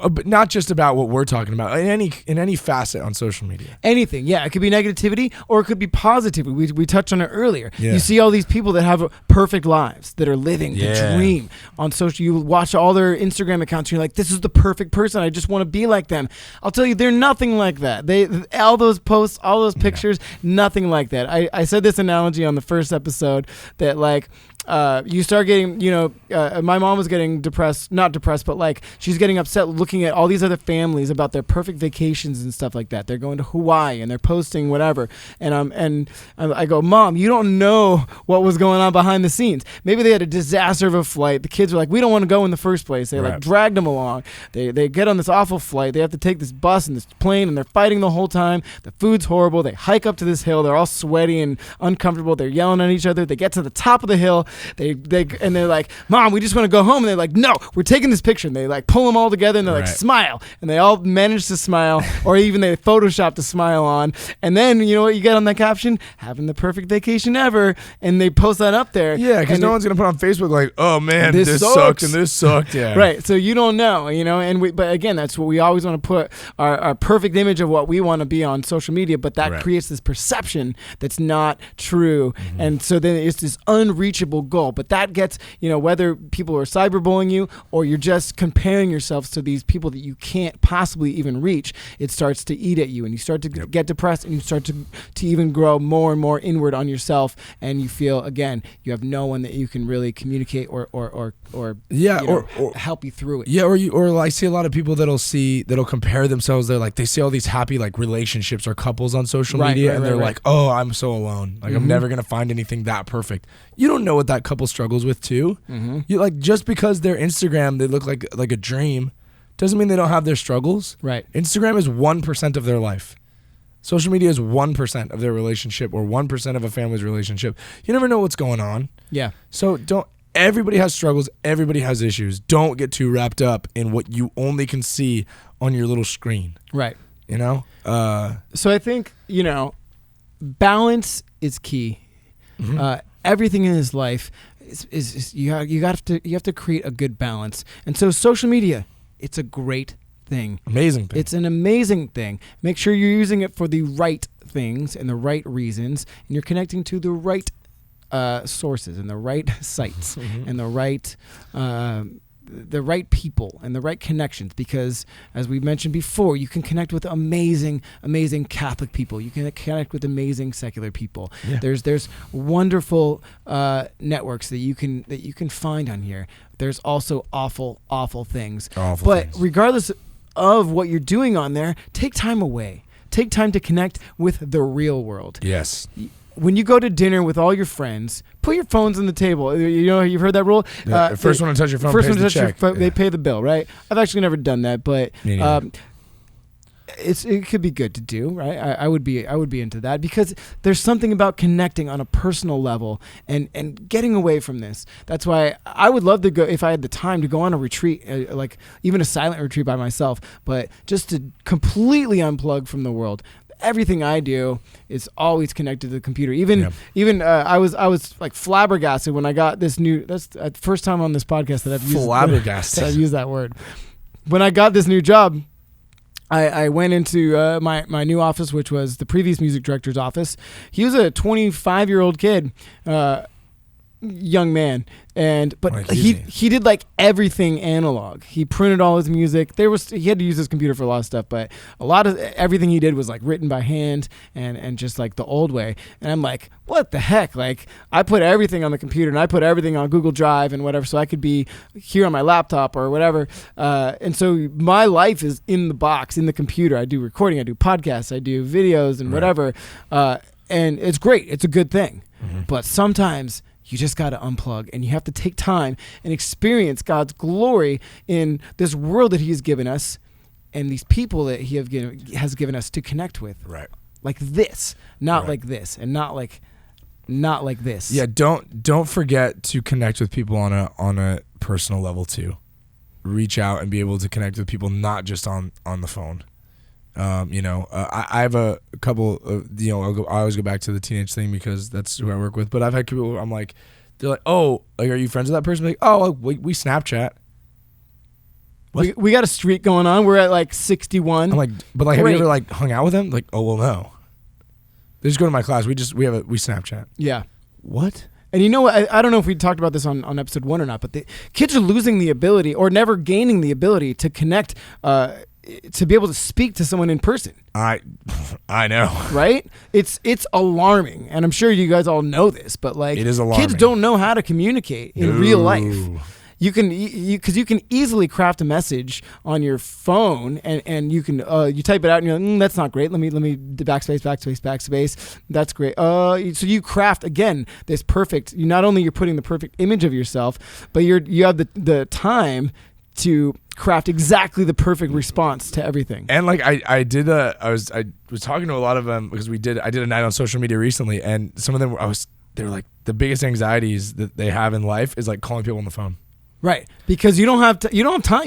but not just about what we're talking about, in any facet on social media. Anything, yeah. It could be negativity or it could be positivity. We touched on it earlier. Yeah. You see all these people that have perfect lives, that are living the dream on social. You watch all their Instagram accounts, and you're like, this is the perfect person. I just want to be like them. I'll tell you, they're nothing like that. All those posts, all those pictures, nothing like that. I said this analogy on the first episode that like, you start getting, you know, my mom was getting not depressed, but like she's getting upset looking at all these other families about their perfect vacations and stuff like that. They're going to Hawaii and they're posting whatever. And I go, Mom, you don't know what was going on behind the scenes. Maybe they had a disaster of a flight. The kids were like, we don't want to go in the first place. They like dragged them along. They get on this awful flight. They have to take this bus and this plane, and they're fighting the whole time. The food's horrible. They hike up to this hill. They're all sweaty and uncomfortable. They're yelling at each other. They get to the top of the hill. They're like, Mom, we just want to go home. And they're like, no, we're taking this picture. And they like pull them all together and they're like, smile. And they all manage to smile, or even they Photoshop to smile on. And then you know what you get on that caption? Having the perfect vacation ever. And they post that up there. Yeah, because no one's going to put on Facebook like, oh man, this sucked and this sucked. Yeah. Right. So you don't know, you know, but again, that's what we always want to put our perfect image of what we want to be on social media, but that creates this perception that's not true. And so then it's this unreachable goal. But that gets, whether people are cyberbullying you or you're just comparing yourselves to these people that you can't possibly even reach, it starts to eat at you, and you start to get depressed, and you start to even grow more and more inward on yourself, and you feel, again, you have no one that you can really communicate or help you through it. Yeah, or I see a lot of people that'll compare themselves. They're like, they see all these happy like relationships or couples on social media, and they're like, oh, I'm so alone. Like, I'm never gonna find anything that perfect. You don't know what that couple struggles with too. You like, just because their Instagram they look like a dream doesn't mean they don't have their struggles. Right. Instagram is 1% of their life. Social media is 1% of their relationship, or 1% of a family's relationship. You never know what's going on. Yeah. So everybody has struggles. Everybody has issues. Don't get too wrapped up in what you only can see on your little screen. Right. So I think, balance is key. Everything in his life is you have to create a good balance. And so social media, it's a great thing. Amazing thing. It's an amazing thing. Make sure you're using it for the right things and the right reasons, and you're connecting to the right sources and the right sites and the right people and the right connections, because as we mentioned before, you can connect with amazing Catholic people. You can connect with amazing secular people. Yeah. There's wonderful networks that you can find on here. There's also awful things. But regardless of what you're doing on there, take time away. Take time to connect with the real world. Yes. When you go to dinner with all your friends, put your phones on the table. You've heard that rule. First one to touch your phone pays the check. They pay the bill, right? I've actually never done that, but it could be good to do, right? I would be into that, because there's something about connecting on a personal level and getting away from this. That's why I would love to go, if I had the time, to go on a retreat, like even a silent retreat by myself, but just to completely unplug from the world. Everything I do is always connected to the computer. I was like flabbergasted when I got this new. That's the first time on this podcast that I've used flabbergasted. I've used that word. When I got this new job, I went into my new office, which was the previous music director's office. He was a 25-year-old kid, young man, but he did like everything analog. He printed all his music. He had to use his computer for a lot of stuff, but a lot of everything he did was like written by hand and just like the old way. And I'm like, what the heck? Like, I put everything on the computer, and I put everything on Google Drive and whatever, so I could be here on my laptop or whatever. And so my life is in the box, in the computer. I do recording, I do podcasts, I do videos and whatever. And it's great. It's a good thing. But sometimes you just got to unplug, and you have to take time and experience God's glory in this world that he has given us and these people that he has given us to connect with. Right. Like this, not like this, and not like this. Yeah, don't forget to connect with people on a personal level too. Reach out and be able to connect with people, not just on the phone. I have a couple of, I always go back to the teenage thing because that's who I work with, but I've had people where I'm like, they're like, oh, like, are you friends with that person? I'm like, oh, we Snapchat. We got a streak going on. We're at like 61. I'm like, but like, have you ever like hung out with them? Like, oh, well, no. They just go to my class. We Snapchat. Yeah. What? And you know what? I don't know if we talked about this on episode 1 or not, but the kids are losing the ability, or never gaining the ability, to connect, to be able to speak to someone in person. I know. Right? It's alarming, and I'm sure you guys all know this, but like, it is alarming. Kids don't know how to communicate in real life. You can easily craft a message on your phone, and you can you type it out and you're like, that's not great. Let me backspace. That's great. So you craft again this perfect. Not only you're putting the perfect image of yourself, but you have the time to craft exactly the perfect response to everything. And like I was talking to a lot of them because I did a night on social media recently, and some of them they were like, the biggest anxieties that they have in life is like calling people on the phone. Right, because you don't have time. You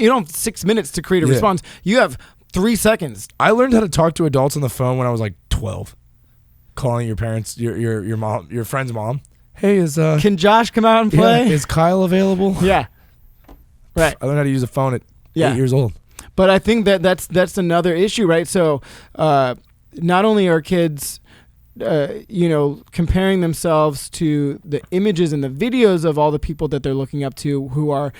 don't have 6 minutes to create a response. You have 3 seconds. I learned how to talk to adults on the phone when I was like 12. Calling your parents, your mom, your friend's mom. Hey, can Josh come out and play? Is Kyle available? Yeah. Right. I learned how to use a phone at 8 years old. But I think that's another issue, right? So not only are kids comparing themselves to the images and the videos of all the people that they're looking up to who are,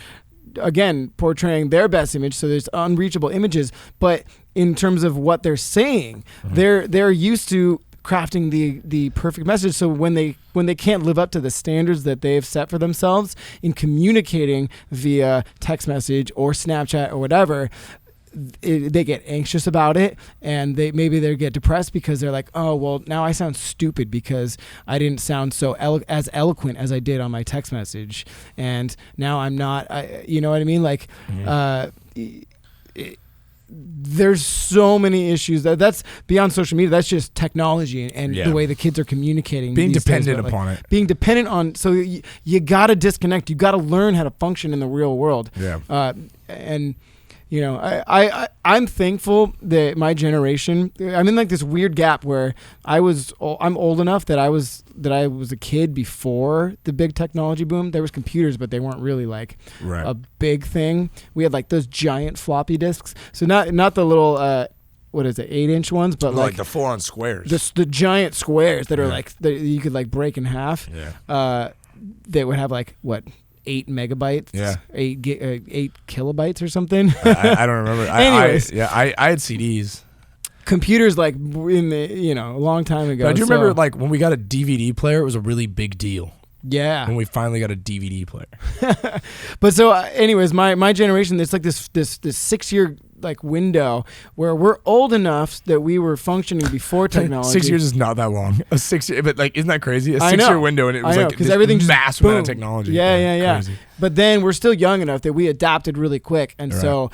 again, portraying their best image. So there's unreachable images, but in terms of what they're saying, they're used to crafting the perfect message. So when they can't live up to the standards that they've set for themselves in communicating via text message or Snapchat or whatever, they get anxious about it, and they get depressed because they're like, oh, well, now I sound stupid because I didn't sound so as eloquent as I did on my text message, and now I'm not. You know what I mean? Like, there's so many issues that's beyond social media. That's just technology and the way the kids are communicating. Being dependent upon it. Being dependent on. So you got to disconnect. You got to learn how to function in the real world. Yeah. And. I'm thankful that my generation, I'm in like this weird gap where I'm old enough that I was a kid before the big technology boom. There was computers, but they weren't really like a big thing. We had like those giant floppy disks. So not the little, 8-inch ones, but like the 4-on squares. The giant squares that are like, that you could like break in half. Yeah. That would have like, 8 megabytes, 8 kilobytes or something. I don't remember. Anyways, I had CDs. Computers like in the a long time ago. But I do remember like when we got a DVD player, it was a really big deal. Yeah. When we finally got a DVD player. But so, anyways, my generation, it's like this 6-year like window where we're old enough that we were functioning before technology. 6 years is not that long. A 6 year, but like, isn't that crazy? A 6-year window, and it was like because everything's massive amount of technology. Yeah. Crazy. But then we're still young enough that we adapted really quick, and so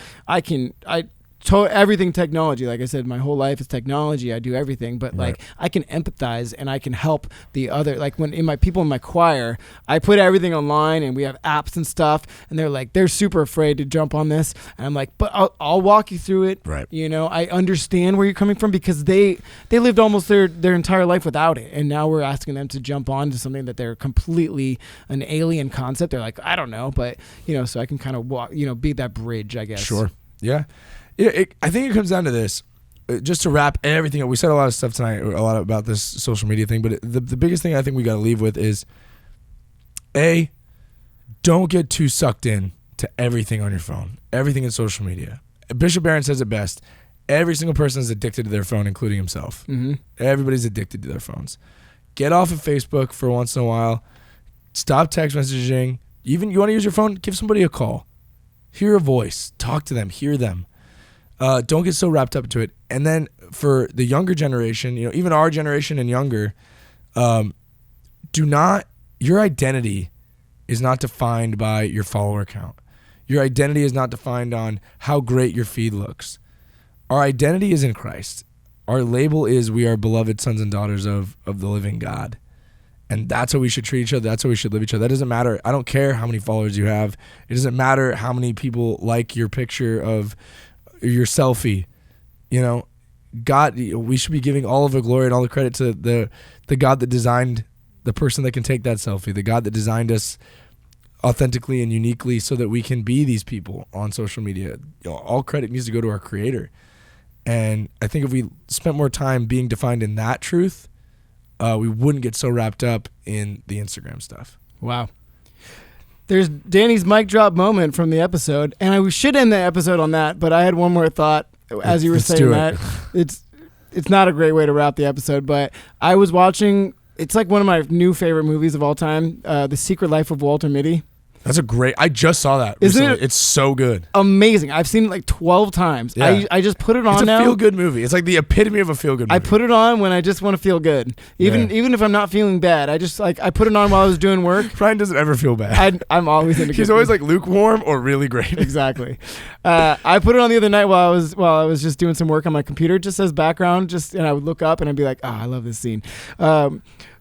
everything technology. Like I said, my whole life is technology. I do everything, but like I can empathize and I can help the other. Like when people in my choir, I put everything online and we have apps and stuff, and they're super afraid to jump on this, and I'm like, but I'll walk you through it. Right. I understand where you're coming from because they lived almost their entire life without it, and now we're asking them to jump on to something that they're completely an alien concept. They're like, I don't know, but so I can kind of walk, be that bridge, I guess. Sure. Yeah. Yeah, I think it comes down to this. Just to wrap everything up, we said a lot of stuff tonight, a lot about this social media thing, but the biggest thing I think we got to leave with is, don't get too sucked in to everything on your phone, everything in social media. Bishop Barron says it best. Every single person is addicted to their phone, including himself. Mm-hmm. Everybody's addicted to their phones. Get off of Facebook for once in a while. Stop text messaging. Even you want to use your phone, give somebody a call. Hear a voice. Talk to them. Hear them. Don't get so wrapped up into it. And then for the younger generation, even our generation and younger, your identity is not defined by your follower count. Your identity is not defined on how great your feed looks. Our identity is in Christ. Our label is we are beloved sons and daughters of the living God. And that's how we should treat each other. That's how we should live each other. That doesn't matter. I don't care how many followers you have. It doesn't matter how many people like your picture of your selfie. God, we should be giving all of the glory and all the credit to the God that designed the person that can take that selfie, the God that designed us authentically and uniquely so that we can be these people on social media. All credit needs to go to our Creator. And I think if we spent more time being defined in that truth, we wouldn't get so wrapped up in the Instagram stuff. Wow. There's Danny's mic drop moment from the episode, and we should end the episode on that, but I had one more thought as you were saying that. It's not a great way to wrap the episode, but I was watching, it's like one of my new favorite movies of all time, The Secret Life of Walter Mitty. That's I just saw that. Isn't recently. it? It's so good. Amazing. I've seen it like 12 times. Yeah. I just put it on now. It's a feel-good movie. It's like the epitome of a feel-good movie. I put it on when I just want to feel good. Even if I'm not feeling bad. I just I put it on while I was doing work. Ryan doesn't ever feel bad. I'm always into good. He's always like lukewarm or really great. Exactly. I put it on the other night while I was just doing some work on my computer, just as background, and I would look up and I'd be like, I love this scene.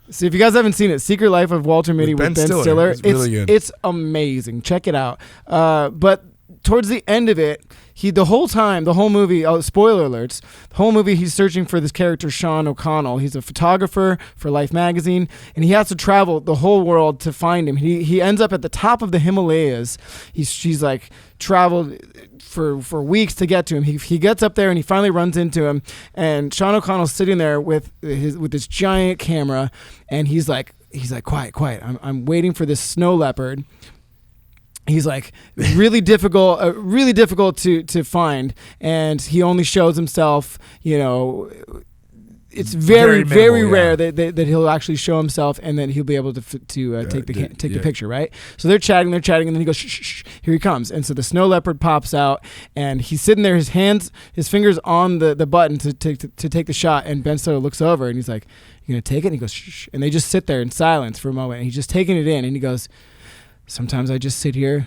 So if you guys haven't seen it, Secret Life of Walter Mitty with Ben Stiller. It's really good. It's amazing. Check it out. But towards the end of it, the whole movie, spoiler alerts, the whole movie he's searching for this character, Sean O'Connell. He's a photographer for Life magazine, and he has to travel the whole world to find him. He ends up at the top of the Himalayas. She's like traveled for weeks to get to him. He gets up there and he finally runs into him, and Sean O'Connell's sitting there with this giant camera, and he's like, quiet. I'm waiting for this snow leopard. He's like really difficult to find, and he only shows himself, it's very rare that he'll actually show himself, and then he'll be able to take the picture, right? So they're chatting, and then he goes, shh, here he comes. And so the snow leopard pops out, and he's sitting there, his fingers on the button to take the shot, and Ben Stiller looks over, and he's like, you gonna take it? And he goes, shh, and they just sit there in silence for a moment, and he's just taking it in, and he goes, sometimes I just sit here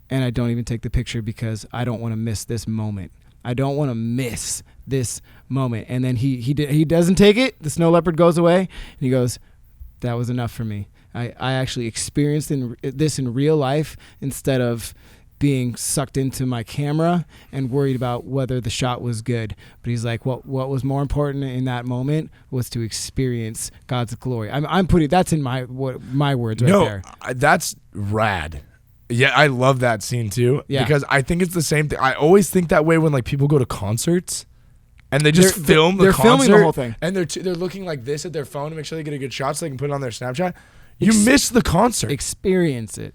and I don't even take the picture because I don't want to miss this moment. I don't want to miss this moment. And then he doesn't take it. The snow leopard goes away, and he goes, that was enough for me. I actually experienced this in real life instead of being sucked into my camera and worried about whether the shot was good. But he's like, what was more important in that moment was to experience God's glory. I'm putting that's in my words right there. No, that's rad. Yeah, I love that scene too. Yeah. Because I think it's the same thing. I always think that way when like people go to concerts and they just film the concert. They're filming the whole thing. And they're looking like this at their phone to make sure they get a good shot so they can put it on their Snapchat. You miss the concert. Experience it.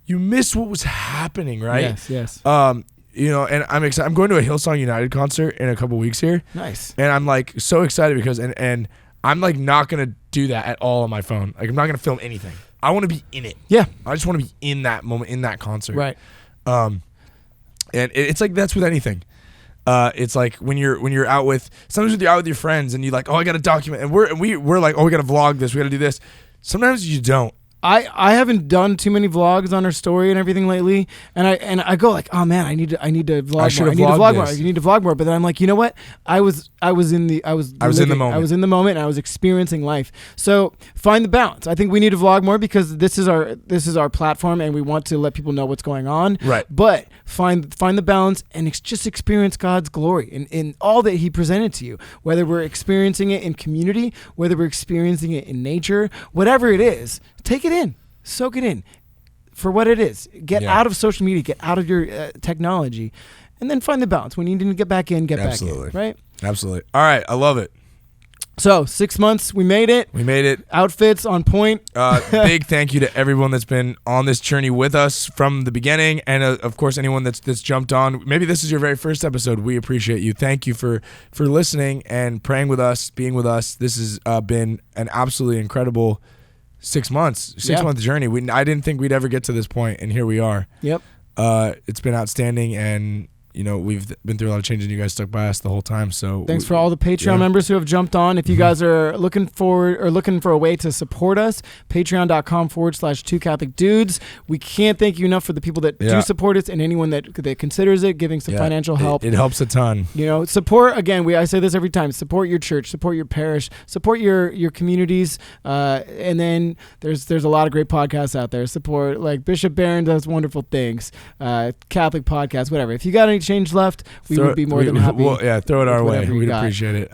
You miss what was happening, right? Yes. And I'm excited. I'm going to a Hillsong United concert in a couple weeks here. Nice. And I'm like so excited because and I'm like not gonna do that at all on my phone. Like I'm not gonna film anything. I want to be in it. Yeah. I just want to be in that moment, in that concert. Right. And it's like that's with anything. It's like when you're out with sometimes you're out with your friends and you're like, oh, I got to document, and we're like, oh, we got to vlog this, we got to do this. Sometimes you don't. I haven't done too many vlogs on our story and everything lately, and I go like, oh man, I need to vlog more. I need to vlog more. You need to vlog more. But then I'm like, you know what? I was in the moment. I was in the moment, and I was experiencing life. So find the balance. I think we need to vlog more because this is our platform, and we want to let people know what's going on. Right. But find the balance and just experience God's glory in all that He presented to you. Whether we're experiencing it in community, whether we're experiencing it in nature, whatever it is. Take it in, soak it in for what it is. Get out of social media, get out of your technology, and then find the balance. When you need to get back in, back in, right? Absolutely. All right, I love it. So 6 months, we made it. Outfits on point. Big thank you to everyone that's been on this journey with us from the beginning, and of course anyone that's jumped on. Maybe this is your very first episode. We appreciate you. Thank you for listening and praying with us, being with us. This has been an absolutely incredible 6 months, 6 month journey. I didn't think we'd ever get to this point, and here we are. Yep. It's been outstanding, and we've been through a lot of change, and you guys stuck by us the whole time. So thanks for all the Patreon members who have jumped on. If you guys are looking for a way to support us, patreon.com/2CatholicDudes. We can't thank you enough for the people that do support us and anyone that considers it, giving some financial help. It helps a ton. Support, again, I say this every time, support your church, support your parish, support your communities. And then there's a lot of great podcasts out there. Support, like Bishop Barron does wonderful things, Catholic podcasts, whatever. If you got any change left, we would be more than happy. Throw it our way. We'd appreciate it.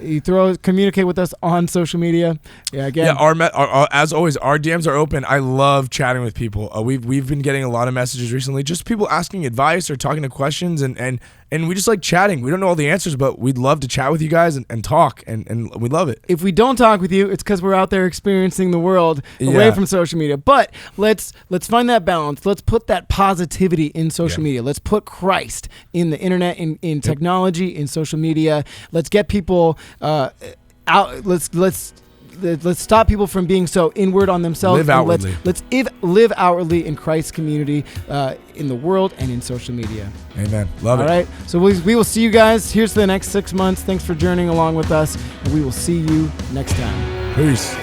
You communicate with us on social media. Again. Our as always, our DMs are open. I love chatting with people. We've been getting a lot of messages recently, just people asking advice or talking to questions, and we just like chatting. We don't know all the answers, but we'd love to chat with you guys and talk, and we love it. If we don't talk with you, it's because we're out there experiencing the world away from social media. But let's find that balance. Let's put that positivity in social media. Let's put Christ in the internet, in technology, in social media. Let's get people out. Let's stop people from being so inward on themselves. Live outwardly. Let's live outwardly in Christ's community, in the world, and in social media. Amen. Love it. All right. So we will see you guys. Here's to the next 6 months. Thanks for journeying along with us, and we will see you next time. Peace.